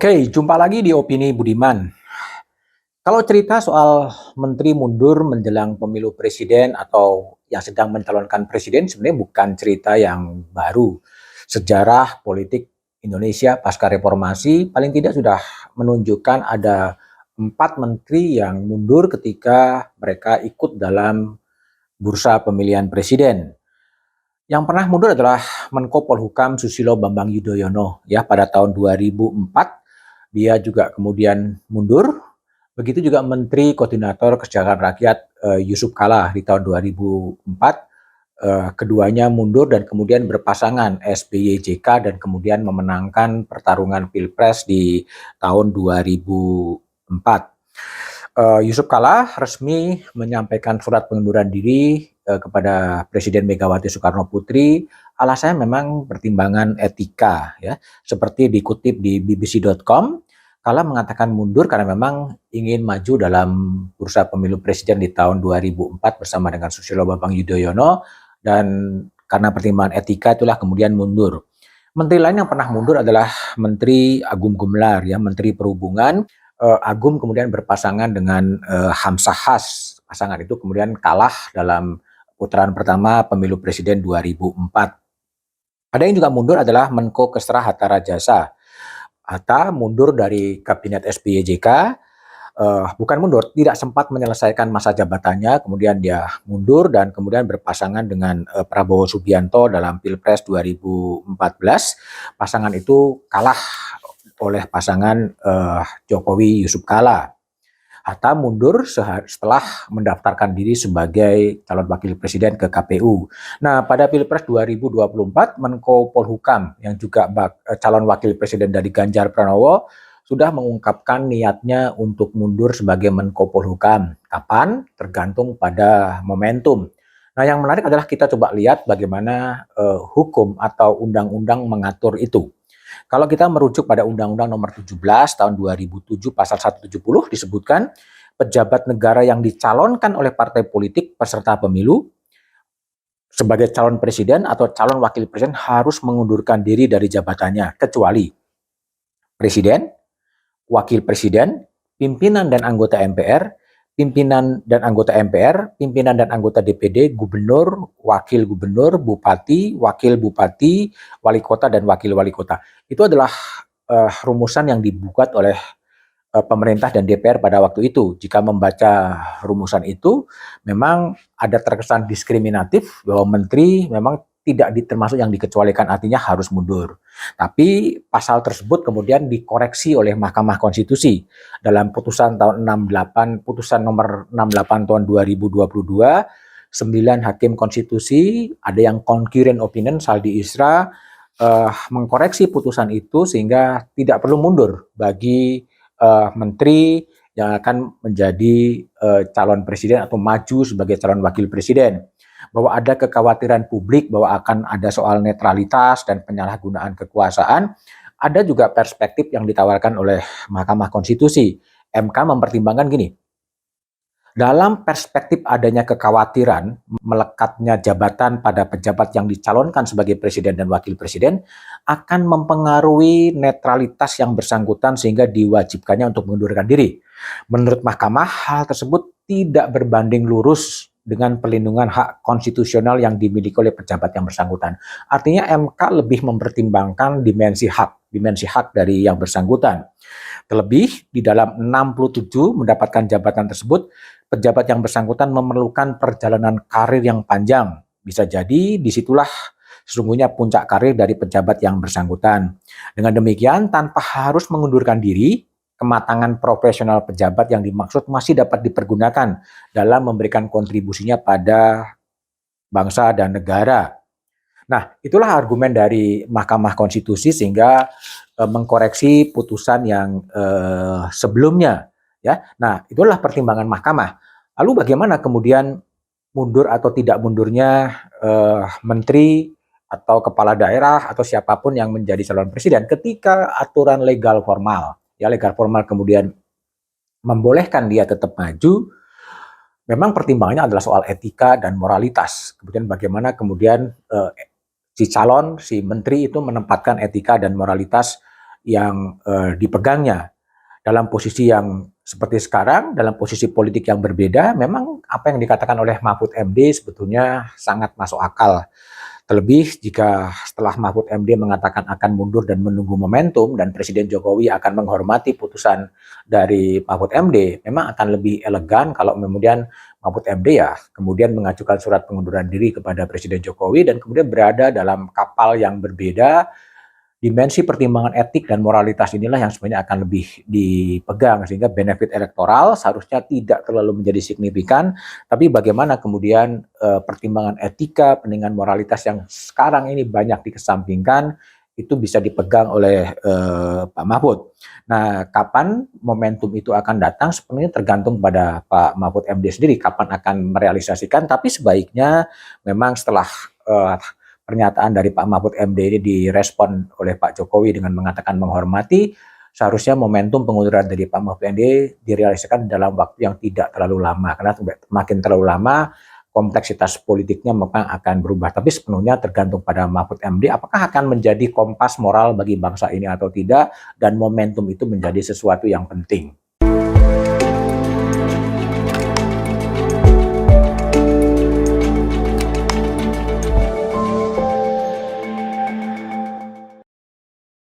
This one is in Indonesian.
Oke, jumpa lagi di Opini Budiman. Kalau cerita soal menteri mundur menjelang pemilu presiden atau yang sedang mencalonkan presiden sebenarnya bukan cerita yang baru. Sejarah politik Indonesia pasca reformasi paling tidak sudah menunjukkan ada 4 menteri yang mundur ketika mereka ikut dalam bursa pemilihan presiden. Yang pernah mundur adalah Menko Polhukam Susilo Bambang Yudhoyono ya pada tahun 2004. Dia juga kemudian mundur. Begitu juga Menteri Koordinator Kesejahteraan Rakyat Yusuf Kala di tahun 2004. Keduanya mundur dan kemudian berpasangan SBY JK dan kemudian memenangkan pertarungan Pilpres di tahun 2004. Yusuf Kala resmi menyampaikan surat pengunduran diri kepada Presiden Megawati Soekarno Putri. Alasannya memang pertimbangan etika ya. Seperti dikutip di bbc.com, Kala mengatakan mundur karena memang ingin maju dalam bursa pemilu presiden di tahun 2004 bersama dengan Susilo Bambang Yudhoyono, dan karena pertimbangan etika itulah kemudian mundur. Menteri lain yang pernah mundur adalah Menteri Agung Gumelar ya, Menteri Perhubungan. Agung kemudian berpasangan dengan Hamzah Has. Pasangan itu kemudian kalah dalam putaran pertama pemilu presiden 2004. Ada yang juga mundur adalah Menko Kesra Hatta Rajasa. Hatta mundur dari kabinet SBY JK, bukan mundur, tidak sempat menyelesaikan masa jabatannya, kemudian dia mundur dan kemudian berpasangan dengan Prabowo Subianto dalam Pilpres 2014. Pasangan itu kalah oleh pasangan Jokowi Yusuf Kala. Hatta mundur setelah mendaftarkan diri sebagai calon wakil presiden ke KPU. Nah, pada Pilpres 2024, Menko Polhukam yang juga calon wakil presiden dari Ganjar Pranowo sudah mengungkapkan niatnya untuk mundur sebagai Menko Polhukam. Kapan? Tergantung pada momentum. Nah, yang menarik adalah kita coba lihat bagaimana hukum atau undang-undang mengatur itu. Kalau kita merujuk pada Undang-Undang Nomor 17 Tahun 2007 Pasal 170 disebutkan pejabat negara yang dicalonkan oleh partai politik peserta pemilu sebagai calon presiden atau calon wakil presiden harus mengundurkan diri dari jabatannya kecuali presiden, wakil presiden, pimpinan dan anggota MPR, pimpinan dan anggota MPR, pimpinan dan anggota DPD, gubernur, wakil gubernur, bupati, wakil bupati, wali kota, dan wakil wali kota. Itu adalah rumusan yang dibuat oleh pemerintah dan DPR pada waktu itu. Jika membaca rumusan itu, memang ada terkesan diskriminatif bahwa menteri memang tidak termasuk yang dikecualikan, artinya harus mundur. Tapi pasal tersebut kemudian dikoreksi oleh Mahkamah Konstitusi dalam putusan tahun 68, putusan nomor 68 tahun 2022, 9 hakim konstitusi, ada yang concurrent opinion, saldi isra, mengkoreksi putusan itu sehingga tidak perlu mundur bagi menteri yang akan menjadi calon presiden atau maju sebagai calon wakil presiden. Bahwa ada kekhawatiran publik bahwa akan ada soal netralitas dan penyalahgunaan kekuasaan, ada juga perspektif yang ditawarkan oleh Mahkamah Konstitusi. MK mempertimbangkan gini, dalam perspektif adanya kekhawatiran melekatnya jabatan pada pejabat yang dicalonkan sebagai presiden dan wakil presiden akan mempengaruhi netralitas yang bersangkutan sehingga diwajibkannya untuk mengundurkan diri. Menurut Mahkamah, hal tersebut tidak berbanding lurus dengan perlindungan hak konstitusional yang dimiliki oleh pejabat yang bersangkutan. Artinya MK lebih mempertimbangkan dimensi hak dari yang bersangkutan. Terlebih di dalam 67 mendapatkan jabatan tersebut, pejabat yang bersangkutan memerlukan perjalanan karir yang panjang. Bisa jadi disitulah sesungguhnya puncak karir dari pejabat yang bersangkutan. Dengan demikian, tanpa harus mengundurkan diri, kematangan profesional pejabat yang dimaksud masih dapat dipergunakan dalam memberikan kontribusinya pada bangsa dan negara. Nah, itulah argumen dari Mahkamah Konstitusi sehingga mengkoreksi putusan yang sebelumnya. Ya, nah itulah pertimbangan Mahkamah. Lalu bagaimana kemudian mundur atau tidak mundurnya menteri atau kepala daerah atau siapapun yang menjadi calon presiden ketika aturan legal formal kemudian membolehkan dia tetap maju, memang pertimbangannya adalah soal etika dan moralitas. Kemudian bagaimana kemudian si menteri itu menempatkan etika dan moralitas yang dipegangnya. Dalam posisi yang seperti sekarang, dalam posisi politik yang berbeda, memang apa yang dikatakan oleh Mahfud MD sebetulnya sangat masuk akal. Terlebih jika setelah Mahfud MD mengatakan akan mundur dan menunggu momentum dan Presiden Jokowi akan menghormati putusan dari Mahfud MD, memang akan lebih elegan kalau kemudian Mahfud MD ya kemudian mengajukan surat pengunduran diri kepada Presiden Jokowi dan kemudian berada dalam kapal yang berbeda. Dimensi pertimbangan etik dan moralitas inilah yang sebenarnya akan lebih dipegang sehingga benefit elektoral seharusnya tidak terlalu menjadi signifikan, tapi bagaimana kemudian pertimbangan etika, pentingan moralitas yang sekarang ini banyak dikesampingkan itu bisa dipegang oleh Pak Mahfud. Nah, kapan momentum itu akan datang sebenarnya tergantung pada Pak Mahfud MD sendiri kapan akan merealisasikan, tapi sebaiknya memang setelah pernyataan dari Pak Mahfud MD ini direspon oleh Pak Jokowi dengan mengatakan menghormati, seharusnya momentum pengunduran dari Pak Mahfud MD direalisasikan dalam waktu yang tidak terlalu lama, karena makin terlalu lama kompleksitas politiknya memang akan berubah. Tapi sepenuhnya tergantung pada Mahfud MD apakah akan menjadi kompas moral bagi bangsa ini atau tidak, dan momentum itu menjadi sesuatu yang penting.